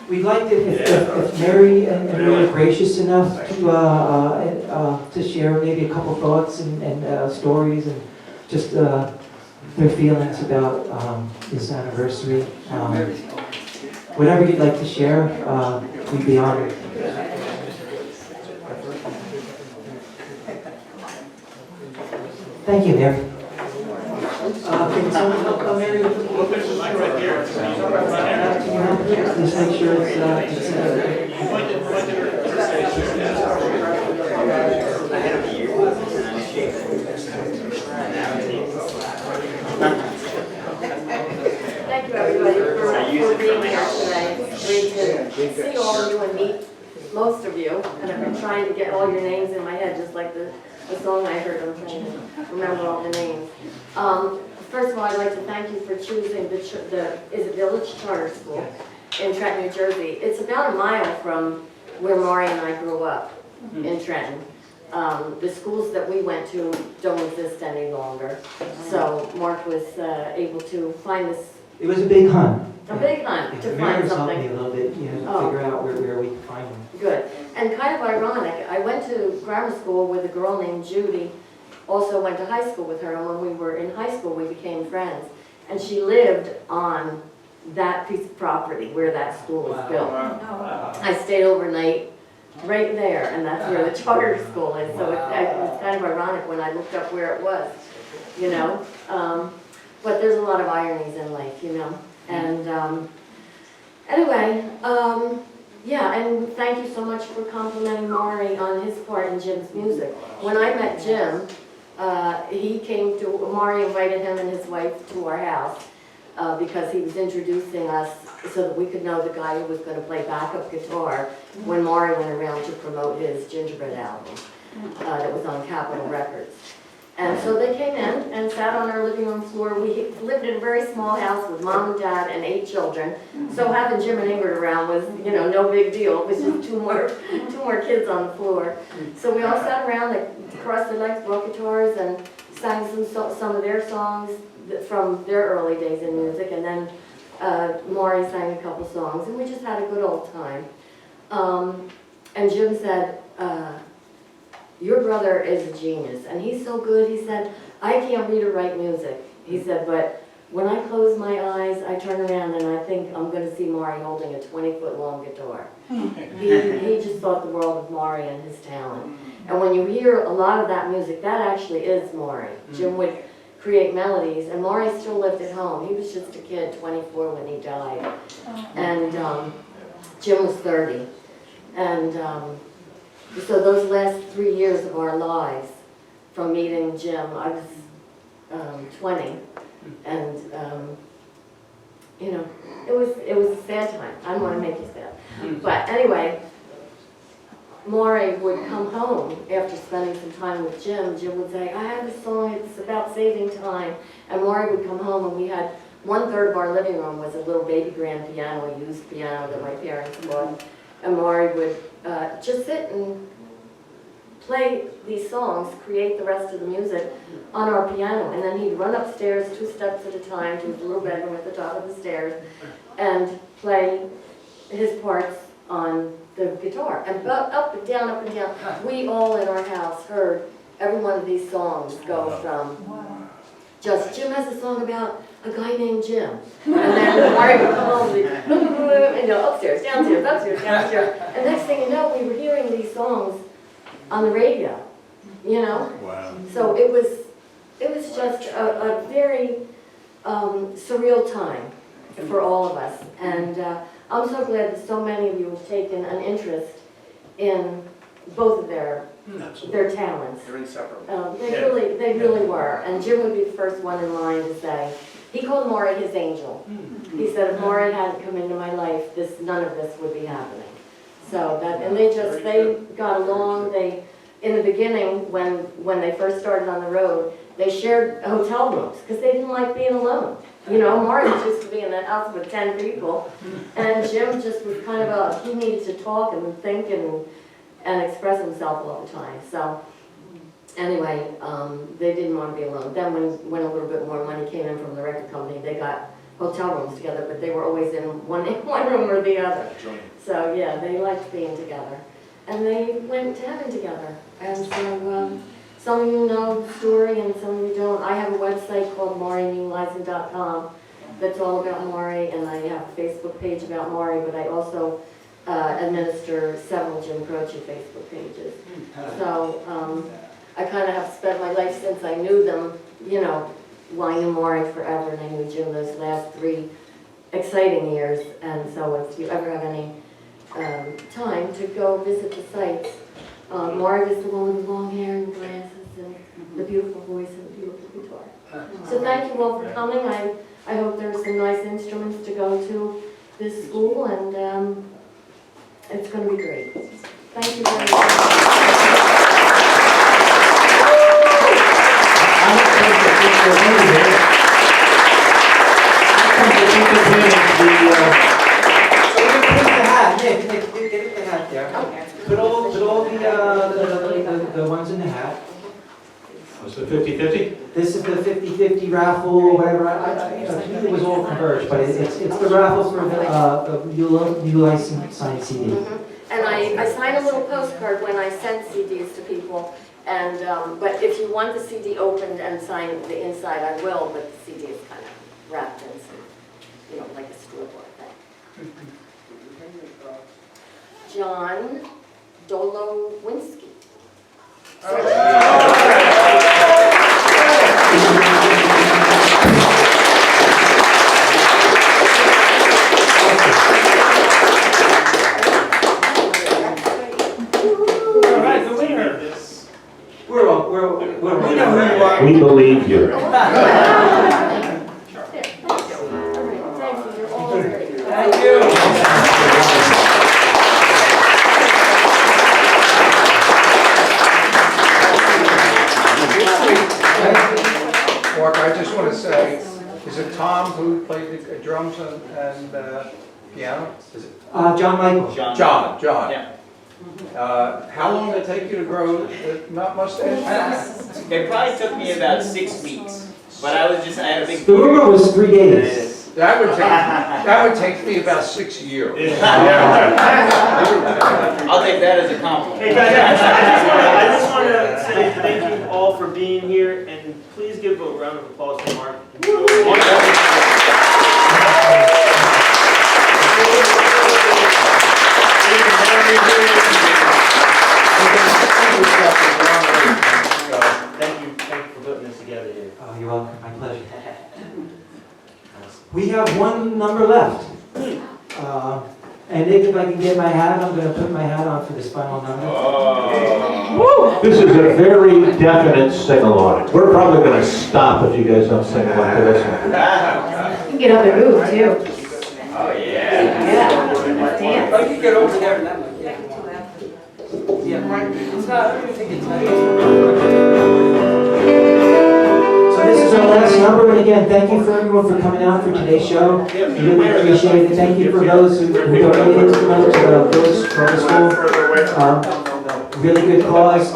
We'd like to, if Mary and Leah are gracious enough to share maybe a couple thoughts and stories and just their feelings about this anniversary. Whatever you'd like to share, we'd be honored. Thank you, Mary. Can someone help Mary with the right here. Just make sure it's Thank you, everybody, for being here today. It's great to see all of you and meet most of you. And I've been trying to get all your names in my head, just like the song I heard. I'm trying to remember all the names. First of all, I'd like to thank you for choosing the Village Charter School in Trenton, New Jersey. It's about a mile from where Maury and I grew up in Trenton. The schools that we went to don't exist any longer. So Mark was able to find this. It was a big hunt. A big hunt to find something. Mary helped me a little bit, figure out where we could find them. Good. And kind of ironic, I went to grammar school with a girl named Judy. Also went to high school with her, and when we were in high school, we became friends. And she lived on that piece of property where that school was built. I stayed overnight right there, and that's where the charter school is. So it was kind of ironic when I looked up where it was, But there's a lot of ironies in life, And anyway, yeah, and thank you so much for complimenting Maury on his part in Jim's music. When I met Jim, Maury invited him and his wife to our house because he was introducing us so that we could know the guy who was going to play backup guitar when Maury went around to promote his Gingerbread album that was on Capitol Records. And so they came in and sat on our living room floor. We lived in a very small house with mom and dad and 8 children. So having Jim and Ingrid around was, no big deal. It was just two more kids on the floor. So we all sat around, they crossed their legs, brought guitars, and sang some of their songs from their early days in music. And then Maury sang a couple songs, and we just had a good old time. And Jim said, your brother is a genius, and he's so good. He said, I can't read or write music. He said, but when I close my eyes, I turn around and I think I'm going to see Maury holding a 20-foot long guitar. He just thought the world of Maury and his talent. And when you hear a lot of that music, that actually is Maury. Jim would create melodies, and Maury still lived at home. He was just a kid, 24 when he died. And Jim was 30. And so those last 3 years of our lives, from meeting Jim, I was 20, and it was a sad time. I don't want to make you sad, but anyway, Maury would come home after spending some time with Jim. Jim would say, I have a song, it's about saving time, and Maury would come home, and we had 1/3 of our living room was a little baby grand piano, a used piano that my parents bought. And Maury would just sit and play these songs, create the rest of the music on our piano. And then he'd run upstairs 2 steps at a time to his little bedroom at the top of the stairs and play his parts on the guitar. And up and down, up and down. We all in our house heard every one of these songs go from just, Jim has a song about a guy named Jim. And then Maury would come home and upstairs, downstairs, upstairs, downstairs. And next thing you know, we were hearing these songs on the radio, Wow. So it was just a very surreal time for all of us. And I'm so glad that so many of you have taken an interest in both of their talents. They're inseparable. They really were. And Jim would be the first one in line to say, he called Maury his angel. He said, if Maury hadn't come into my life, none of this would be happening. So they got along. In the beginning, when they first started on the road, they shared hotel rooms because they didn't like being alone. Maury was used to be in that house with 10 people, and Jim just was kind of he needed to talk and think and express himself all the time. So anyway, they didn't want to be alone. Then when a little bit more money came in from the record company, they got hotel rooms together, but they were always in one room or the other. So, yeah, they liked being together. And they went to heaven together. And so, some of you know the story and some of you don't. I have a website called Muehleisen.com that's all about Maury, and I have a Facebook page about Maury, but I also administer several Jim Croce Facebook pages. So I kind of have spent my life since I knew them, you know, well, I knew Maury forever, and I knew Jim those last 3 exciting years. And so if you ever have any time to go visit the sites, Maury was the one with the long hair and glasses and the beautiful voice and the beautiful guitar. So thank you all for coming. I hope there's some nice instruments to go to this school, and it's going to be great. Thank you very much. Put all the ones in the hat. Was it 50-50? This is the 50-50 raffle, whatever. I it was all converged, but it's the raffle for the Muehleisen signed CD. And I signed a little postcard when I sent CDs to people. And but if you want the CD opened and signed the inside, I will. But the CD is kind of wrapped in some, you know, like a scoreboard thing. John Dolowinski. We believe you. All right, thank you. You're all great. Thank you. Mark, I just want to say, is it Tom who played the drums and piano? Is it? John Michael. John. Yeah. How long did it take you to grow the mustache? It probably took me about 6 weeks, but I had a big. The rumor was 3 days. That would take me about 6 years. I'll take that as a compliment. Hey guys, I just want to say thank you all for being here, and please give a round of applause for Mark. Thank you for putting this together here. Oh, you're welcome. My pleasure. We have one number left. And if I can get my hat, I'm going to put my hat on for this final number. This is a very definite sing-along. We're probably going to stop if you guys don't sing along to this one. You can get up and move too. Oh yeah. Yeah. Dance. Oh, you can get over there. Yeah, right. It's not, I don't think it's not. So this is our last number, and again, thank you for everyone for coming out for today's show. We really appreciate it. Thank you for those who donated to the village school. Really good cause.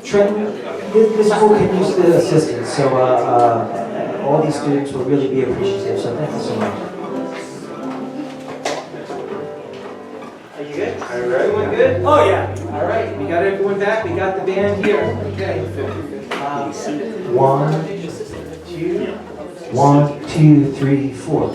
Trenton, this school can use the assistance, so all these students will really be appreciative, so thank you so much. Are you good? Everyone good? Oh, yeah. All right, we got everyone back. We got the band here. Okay. 1, 2, 3, 4.